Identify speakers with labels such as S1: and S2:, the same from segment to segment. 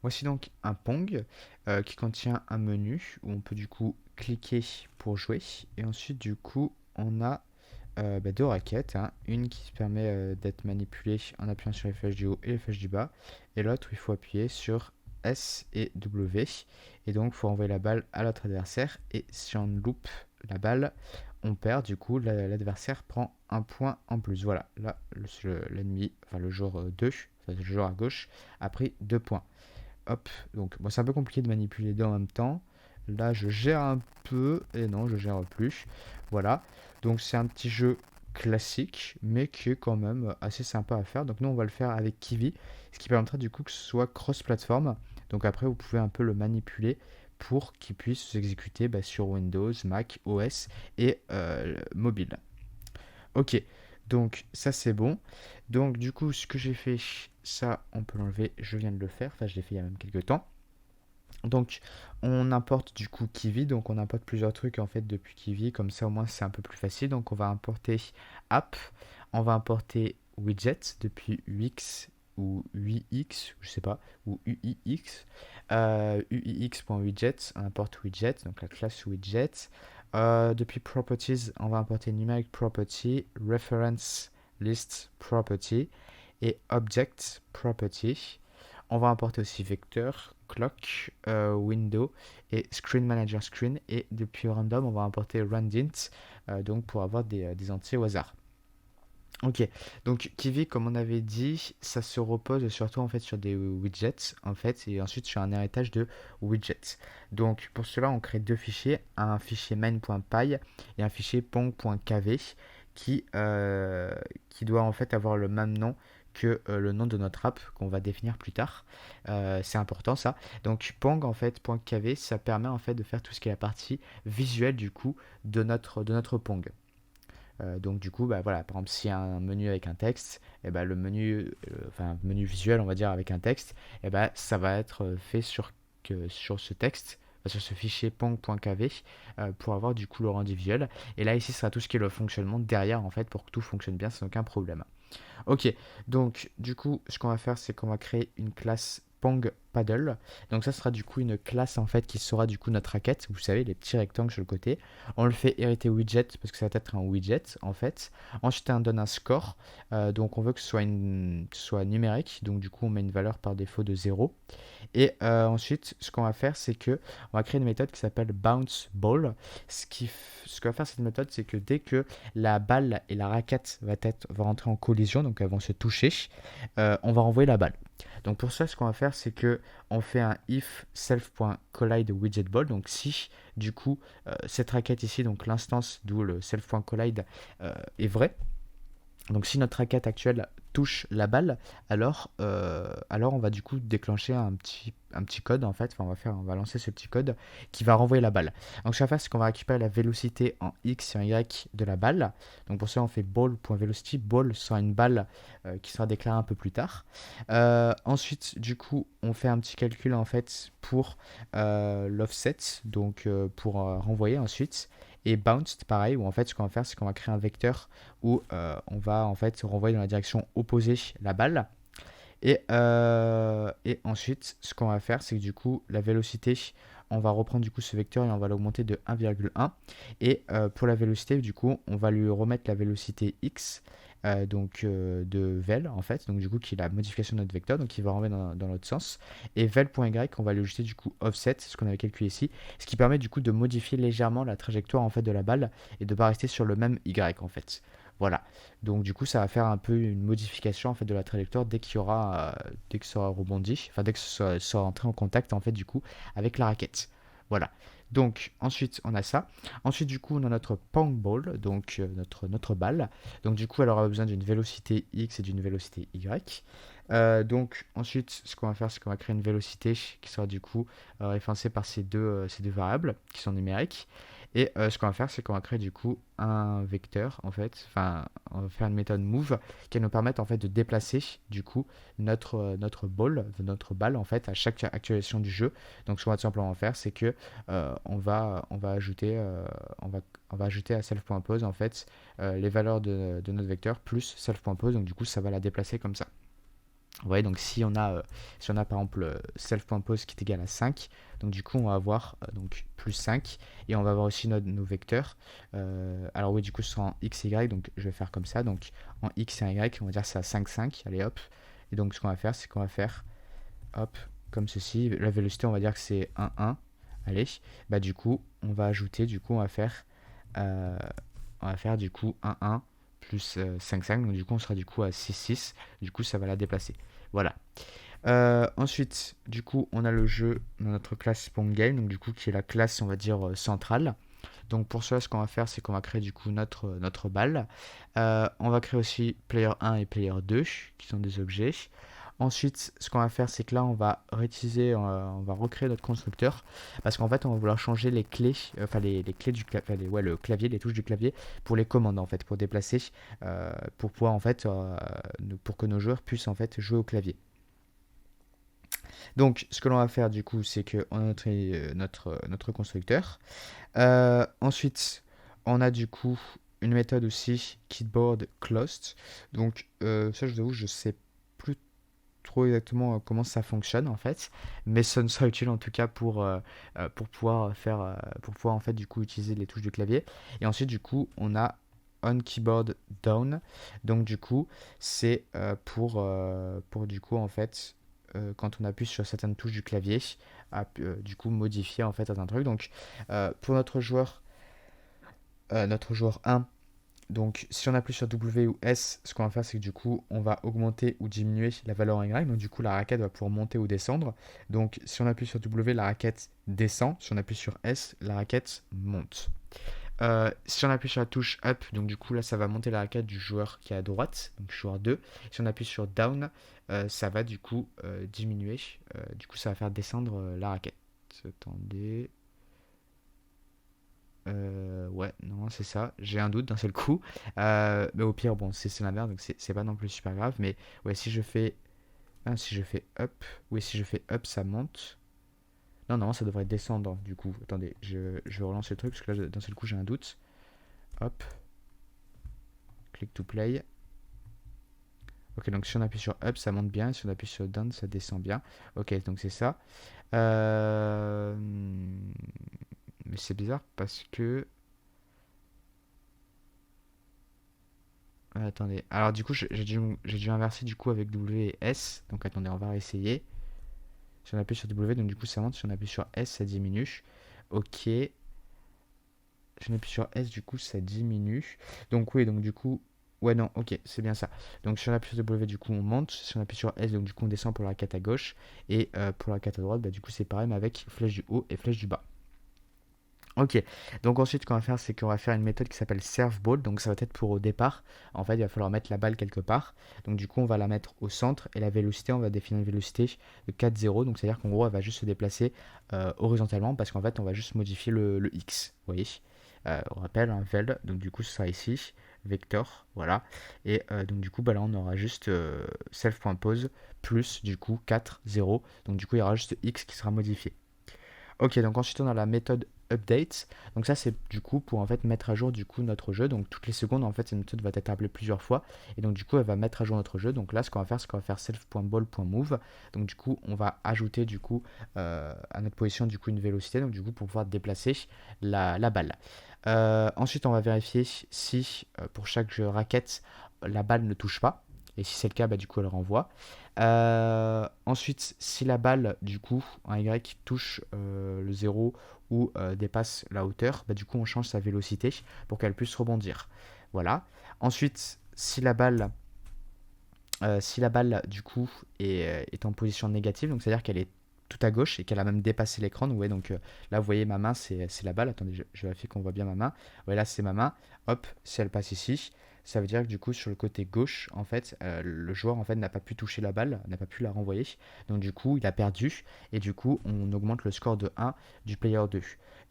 S1: Voici donc un Pong qui contient un menu où on peut du coup cliquer pour jouer. Et ensuite, du coup, on a deux raquettes, hein. Une qui se permet d'être manipulée en appuyant sur les flèches du haut et les flèches du bas. Et l'autre, il faut appuyer sur S et W. Et donc, il faut envoyer la balle à l'autre adversaire. Et si on loupe la balle, on perd. Du coup, l'adversaire prend un point en plus. Voilà, là, l'ennemi, enfin le joueur 2, enfin, le joueur à gauche, a pris 2 points. Hop, donc bon, c'est un peu compliqué de manipuler les deux en même temps. Là, je gère un peu, et non, je gère plus. Voilà, donc c'est un petit jeu classique, mais qui est quand même assez sympa à faire. Donc nous, on va le faire avec Kiwi, ce qui permettra du coup que ce soit cross-platform. Donc après, vous pouvez un peu le manipuler pour qu'il puisse s'exécuter sur Windows, Mac, OS et mobile. Ok, donc ça c'est bon. Donc du coup, ce que j'ai fait, ça on peut l'enlever, je viens de le faire, enfin je l'ai fait il y a même quelques temps. Donc on importe du coup Kiwi, donc on importe plusieurs trucs en fait depuis Kiwi, comme ça au moins c'est un peu plus facile. Donc on va importer App, on va importer Widget depuis UX ou UX, je sais pas, ou UIX. UIX.widget, on importe Widget, donc la classe Widget. Depuis Properties, on va importer Numeric Property, Reference List Property et Object Property. On va importer aussi Vector, Clock, Window et Screen Manager Screen. Et depuis Random, on va importer Randint donc pour avoir des entiers au hasard. Ok, donc Kiwi, comme on avait dit, ça se repose surtout en fait sur des widgets en fait, et ensuite sur un héritage de widgets. Donc pour cela, on crée deux fichiers, un fichier main.py et un fichier pong.kv qui doit en fait avoir le même nom que le nom de notre app qu'on va définir plus tard. C'est important ça. Donc Pong en fait, .kv, ça permet en fait de faire tout ce qui est la partie visuelle du coup de notre Pong. Donc du coup, bah, voilà, par exemple, s'il y a un menu avec un texte, et bah, le menu, enfin un menu visuel, on va dire, avec un texte, et bah, ça va être fait sur ce texte, sur ce fichier pong.kv pour avoir du coup le rendu visuel. Et là, ici, ce sera tout ce qui est le fonctionnement derrière, en fait, pour que tout fonctionne bien sans aucun problème. Ok, donc du coup, ce qu'on va faire, c'est qu'on va créer une classe Pong Paddle. Donc ça sera du coup une classe en fait qui sera du coup notre raquette. Vous savez, les petits rectangles sur le côté. On le fait hériter widget parce que ça va être un widget en fait. Ensuite, on donne un score. Donc on veut que ce soit numérique. Donc du coup, on met une valeur par défaut de 0. Et ensuite, ce qu'on va faire, c'est que on va créer une méthode qui s'appelle bounce ball. Ce que va faire cette méthode, c'est que dès que la balle et la raquette va rentrer en collision, donc elles vont se toucher, on va renvoyer la balle. Donc pour ça, ce qu'on va faire, c'est que on fait un if self.collide widget ball. Donc si du coup cette raquette ici, donc l'instance d'où le self.collide est vrai, donc si notre raquette actuelle touche la balle, alors on va du coup déclencher un petit code en fait. Enfin, on va lancer ce petit code qui va renvoyer la balle. Donc ce qu'on va faire, c'est qu'on va récupérer la vélocité en x et en y de la balle. Donc pour ça, on fait ball.velocity. Ball sera une balle qui sera déclarée un peu plus tard. Ensuite, du coup, on fait un petit calcul en fait pour l'offset, donc pour renvoyer ensuite. Et bounced, pareil, où en fait, ce qu'on va faire, c'est qu'on va créer un vecteur où on va en fait renvoyer dans la direction opposée la balle. Et ensuite, ce qu'on va faire, c'est que du coup, la vélocité, on va reprendre du coup ce vecteur et on va l'augmenter de 1,1. Et pour la vélocité, du coup, on va lui remettre la vélocité x, de vel en fait, donc du coup qui est la modification de notre vecteur, donc il va renvoyer dans l'autre sens. Et vel.y, on va lui ajouter du coup offset, ce qu'on avait calculé ici, ce qui permet du coup de modifier légèrement la trajectoire en fait de la balle et de ne pas rester sur le même y en fait. Voilà. Donc du coup, ça va faire un peu une modification en fait de la trajectoire dès que ça aura rebondi, enfin dès que ça sera entré en contact en fait du coup avec la raquette. Voilà. Donc ensuite on a ça. Ensuite du coup on a notre pong ball, donc notre balle. Donc du coup elle aura besoin d'une vélocité x et d'une vélocité y. Donc ensuite ce qu'on va faire c'est qu'on va créer une vélocité qui sera du coup référencée par ces deux variables qui sont numériques. Et ce qu'on va faire, c'est qu'on va créer du coup un vecteur en fait, enfin on va faire une méthode move qui va nous permettre en fait de déplacer du coup notre balle en fait à chaque actualisation du jeu. Donc ce qu'on va tout simplement faire, c'est que on va ajouter on va ajouter à self.pose en fait les valeurs de notre vecteur plus self.pose. Donc du coup ça va la déplacer comme ça. Vous voyez, donc si on a par exemple self.pose qui est égal à 5, donc du coup on va avoir donc plus 5, et on va avoir aussi nos vecteurs. Alors oui, du coup ce sera en x et y, donc je vais faire comme ça, donc en x et en y, on va dire que c'est à 5, 5, allez hop. Et donc ce qu'on va faire, c'est qu'on va faire hop, comme ceci. La vélocité, on va dire que c'est 1, 1. Allez, bah du coup, on va ajouter, du coup, euh, on va faire du coup 1, 1 plus 5, 5. Donc du coup, on sera du coup à 6, 6. Du coup, ça va la déplacer. Voilà. Ensuite, du coup, on a le jeu dans notre classe SpawnGame, donc du coup, qui est la classe, on va dire, centrale. Donc pour cela, ce qu'on va faire, c'est qu'on va créer du coup notre balle. On va créer aussi player 1 et player 2, qui sont des objets. Ensuite, ce qu'on va faire, c'est que là, on va réutiliser, on va recréer notre constructeur, parce qu'en fait, on va vouloir changer les clés, enfin les clés du clavier, ouais, le clavier, les touches du clavier, pour les commandes en fait, pour déplacer, pour pouvoir en fait, pour que nos joueurs puissent en fait jouer au clavier. Donc, ce que l'on va faire du coup, c'est que on a notre constructeur. Ensuite, on a du coup une méthode aussi, keyboard closed. Donc, ça, je vous avoue, je sais plus trop exactement comment ça fonctionne en fait, mais ça nous sera utile en tout cas pour pouvoir pour pouvoir en fait du coup utiliser les touches du clavier. Et ensuite du coup on a on keyboard down, donc du coup c'est pour du coup en fait quand on appuie sur certaines touches du clavier du coup modifier en fait un truc. Donc pour notre joueur 1, donc, si on appuie sur W ou S, ce qu'on va faire, c'est que du coup, on va augmenter ou diminuer la valeur en Y. Donc, du coup, la raquette va pouvoir monter ou descendre. Donc, si on appuie sur W, la raquette descend. Si on appuie sur S, la raquette monte. Si on appuie sur la touche Up, donc du coup, là, ça va monter la raquette du joueur qui est à droite, donc joueur 2. Si on appuie sur Down, ça va du coup diminuer. Du coup, ça va faire descendre la raquette. Attendez. Ouais, non, c'est ça. J'ai un doute d'un seul coup. Mais au pire, bon, c'est la merde, donc c'est pas non plus super grave. Mais ouais, si je fais up, oui, si je fais up, ça monte. Non, non, ça devrait descendre du coup. Attendez, je vais relancer le truc parce que là, d'un seul coup, j'ai un doute. Hop, click to play. Ok, donc si on appuie sur up, ça monte bien. Si on appuie sur down, ça descend bien. Ok, donc c'est ça. Mais c'est bizarre parce que attendez. Alors du coup, j'ai dû inverser du coup avec W et S. Donc attendez, on va réessayer. Si on appuie sur W, donc du coup ça monte. Si on appuie sur S, ça diminue. Ok. Si on appuie sur S, du coup ça diminue. Donc oui, donc du coup... Ouais, non, ok, c'est bien ça. Donc si on appuie sur W, du coup on monte. Si on appuie sur S, donc du coup on descend pour la raquette à gauche. Et pour la raquette à droite, bah, du coup c'est pareil, mais avec flèche du haut et flèche du bas. Ok, donc ensuite, ce qu'on va faire, c'est qu'on va faire une méthode qui s'appelle serve ball. Donc, ça va être pour au départ. En fait, il va falloir mettre la balle quelque part. Donc, du coup, on va la mettre au centre. Et la vélocité, on va définir une vélocité de 4, 0. Donc, c'est-à-dire qu'en gros, elle va juste se déplacer horizontalement parce qu'en fait, on va juste modifier le x. Vous voyez. On rappelle un vel. Donc, du coup, ce sera ici. Vector. Voilà. Et donc, du coup, bah, là, on aura juste self.pose plus, du coup, 4, 0. Donc, du coup, il y aura juste x qui sera modifié. Ok, donc ensuite on a la méthode update. Donc ça c'est du coup pour en fait mettre à jour du coup notre jeu. Donc toutes les secondes en fait cette méthode va être appelée plusieurs fois et donc du coup elle va mettre à jour notre jeu. Donc là ce qu'on va faire c'est qu'on va faire self.ball.move. Donc du coup on va ajouter du coup à notre position du coup une vélocité donc du coup pour pouvoir déplacer la balle. Ensuite on va vérifier si pour chaque jeu raquette la balle ne touche pas. Et si c'est le cas, bah, du coup, elle renvoie. Ensuite, si la balle, du coup, en Y, touche le 0 ou dépasse la hauteur, bah, du coup, on change sa vélocité pour qu'elle puisse rebondir. Voilà. Ensuite, si la balle, du coup, est en position négative, donc c'est-à-dire qu'elle est tout à gauche et qu'elle a même dépassé l'écran. Donc, ouais, donc là, vous voyez ma main, c'est la balle. Attendez, je vérifie qu'on voit bien ma main. Ouais, là, c'est ma main. Hop, si elle passe ici, ça veut dire que du coup, sur le côté gauche, en fait, le joueur en fait n'a pas pu toucher la balle, n'a pas pu la renvoyer. Donc, du coup, il a perdu. Et du coup, on augmente le score de 1 du player 2.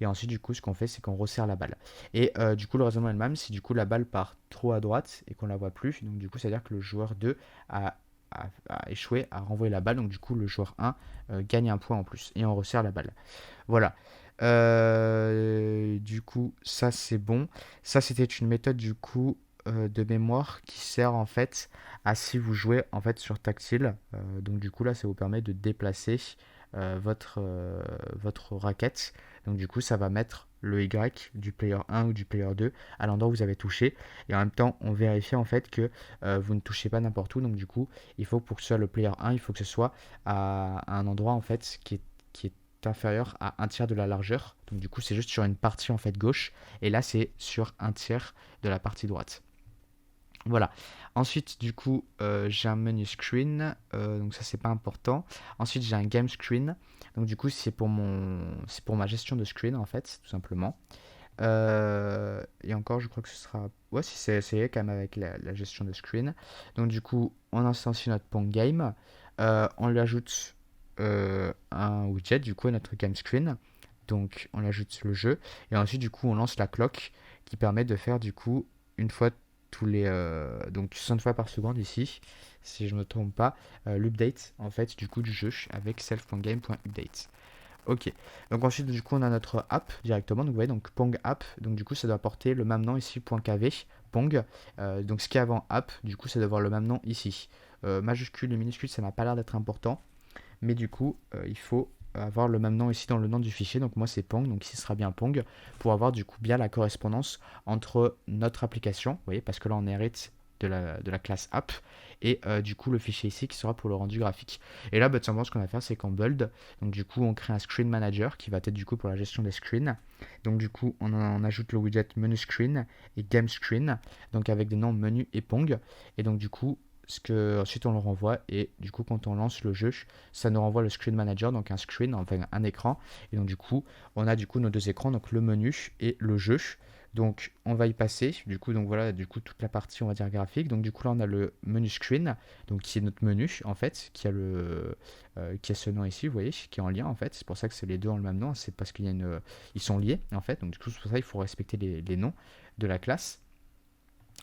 S1: Et ensuite, du coup, ce qu'on fait, c'est qu'on resserre la balle. Et du coup, le raisonnement est le même. Si du coup, la balle part trop à droite et qu'on la voit plus, donc du coup, ça veut dire que le joueur 2 a échoué à renvoyer la balle. Donc, du coup, le joueur 1 gagne un point en plus. Et on resserre la balle. Voilà. Du coup, ça c'est bon. Ça c'était une méthode du coup de mémoire qui sert en fait à si vous jouez en fait sur tactile. Donc du coup là, ça vous permet de déplacer votre raquette. Donc du coup, ça va mettre le Y du player 1 ou du player 2 à l'endroit où vous avez touché. Et en même temps, on vérifie en fait que vous ne touchez pas n'importe où. Donc du coup, il faut pour que ce soit le player 1, il faut que ce soit à un endroit en fait qui est inférieur à un tiers de la largeur. Donc du coup, c'est juste sur une partie en fait gauche. Et là, c'est sur un tiers de la partie droite. Voilà. Ensuite, du coup, j'ai un menu screen, donc ça c'est pas important. Ensuite, j'ai un game screen, donc du coup c'est pour ma gestion de screen en fait, tout simplement. Et encore, je crois que ce sera, ouais, si c'est lié quand même avec la gestion de screen. Donc du coup, on instancie notre Pong game, on lui ajoute un widget du coup à notre game screen. Donc on lui ajoute le jeu et ensuite du coup on lance la clock qui permet de faire du coup une fois tous les donc 60 fois par seconde ici si je ne me trompe pas l'update en fait du coup du jeu avec self.game.update. Ok, donc ensuite du coup on a notre app directement, donc vous voyez donc Pong app, donc du coup ça doit porter le même nom ici .kv Pong. Donc ce qui est avant app du coup ça doit avoir le même nom ici. Majuscule et minuscule ça n'a pas l'air d'être important, mais du coup il faut avoir le même nom ici dans le nom du fichier, donc moi c'est Pong, donc ici ce sera bien Pong, pour avoir du coup bien la correspondance entre notre application, vous voyez, parce que là on hérite de la classe app, et du coup le fichier ici qui sera pour le rendu graphique. Et là, bah, tout simplement ce qu'on va faire c'est qu'en build, donc du coup on crée un screen manager qui va être du coup pour la gestion des screens. Donc du coup on ajoute le widget menu screen et game screen, donc avec des noms menu et Pong, et donc du coup ensuite on le renvoie, et du coup quand on lance le jeu ça nous renvoie le screen manager, donc un screen, enfin un écran, et donc du coup on a du coup nos deux écrans, donc le menu et le jeu. Donc on va y passer, du coup donc voilà du coup toute la partie on va dire graphique. Donc du coup là on a le menu screen, donc qui est notre menu en fait, qui a ce nom ici, vous voyez, qui est en lien en fait. C'est pour ça que c'est les deux ont le même nom, c'est parce ils sont liés en fait. Donc du coup c'est pour ça qu'il faut respecter les noms de la classe.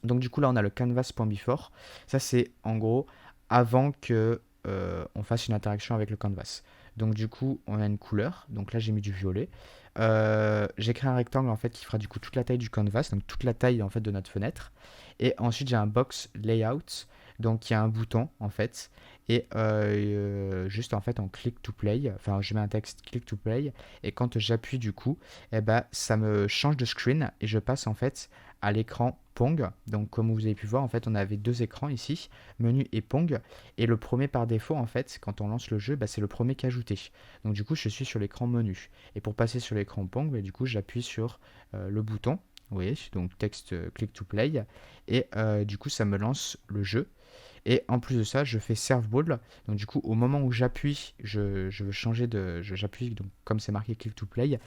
S1: Donc du coup là on a le canvas.before. Ça c'est en gros avant que on fasse une interaction avec le canvas. Donc du coup on a une couleur. Donc là j'ai mis du violet. J'ai créé un rectangle en fait qui fera du coup toute la taille du canvas, donc toute la taille en fait de notre fenêtre. Et ensuite j'ai un box layout, donc il y a un bouton en fait. Et juste en fait en click to play, enfin je mets un texte click to play, et quand j'appuie du coup, eh ben, ça me change de screen et je passe en fait à l'écran Pong. Donc comme vous avez pu voir en fait on avait deux écrans ici, menu et Pong, et le premier par défaut en fait quand on lance le jeu bah, c'est le premier qui est ajouté. Donc du coup je suis sur l'écran menu, et pour passer sur l'écran Pong bah, du coup j'appuie sur le bouton, vous voyez, donc texte click to play, et du coup ça me lance le jeu. Et en plus de ça, je fais serve ball. Donc du coup, au moment où j'appuie, je veux changer j'appuie, donc comme c'est marqué click to play,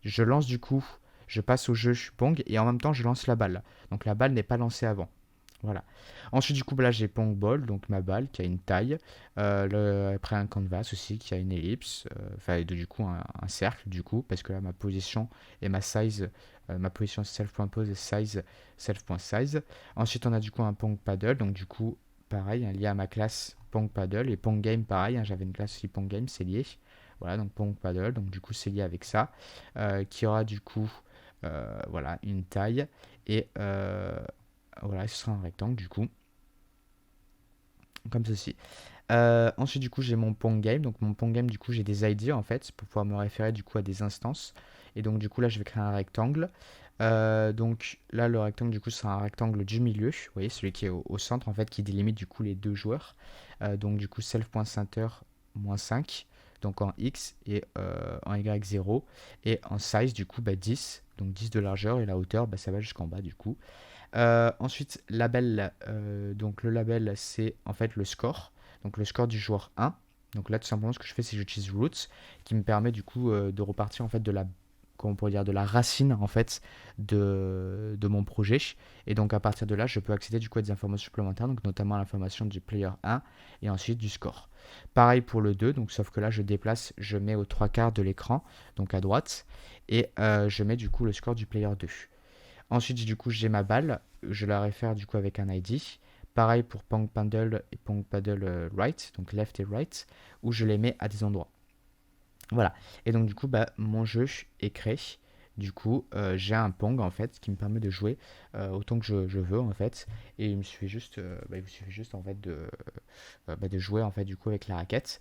S1: je lance du coup, je passe au jeu Pong, et en même temps je lance la balle. Donc la balle n'est pas lancée avant. Voilà. Ensuite, du coup, bah, là, j'ai Pong Ball, donc ma balle qui a une taille. Après, un canvas aussi qui a une ellipse. Enfin, du coup, un cercle, du coup, parce que là, ma position et ma size, ma position self.pose et size self.size. Ensuite, on a du coup un Pong Paddle, donc du coup, pareil, hein, lié à ma classe Pong Paddle. Et Pong Game, pareil, hein, j'avais une classe aussi Pong Game, c'est lié. Voilà, donc Pong Paddle, donc du coup, c'est lié avec ça. Qui aura du coup, voilà, une taille. Et voilà, ce sera un rectangle du coup, comme ceci. Ensuite, du coup, j'ai mon Pong Game. Donc, mon Pong Game, du coup, j'ai des ID en fait pour pouvoir me référer du coup à des instances. Et donc, du coup, là, je vais créer un rectangle. Donc, là, le rectangle, du coup, sera un rectangle du milieu. Vous voyez, celui qui est au centre en fait, qui délimite du coup les deux joueurs. Donc, du coup, self.center -5. Donc, en X et en Y 0. Et en size, du coup, bah, 10. Donc, 10 de largeur, et la hauteur, bah, ça va jusqu'en bas du coup. Ensuite, label. Donc le label, c'est en fait le score. Donc le score du joueur 1. Donc là, tout simplement, ce que je fais, c'est que j'utilise roots, qui me permet du coup de repartir en fait comment on pourrait dire, de la racine en fait de mon projet. Et donc à partir de là, je peux accéder du coup à des informations supplémentaires, donc notamment à l'information du player 1 et ensuite du score. Pareil pour le 2, donc sauf que là, je déplace, je mets aux trois quarts de l'écran, donc à droite, et je mets du coup le score du player 2. Ensuite, du coup, j'ai ma balle. Je la réfère du coup avec un ID. Pareil pour Pong Paddle et Pong Paddle right, donc left et right, où je les mets à des endroits. Voilà. Et donc, du coup, bah, mon jeu est créé. Du coup, j'ai un Pong en fait qui me permet de jouer autant que je veux en fait. Et il me suffit juste en fait de jouer en fait du coup avec la raquette.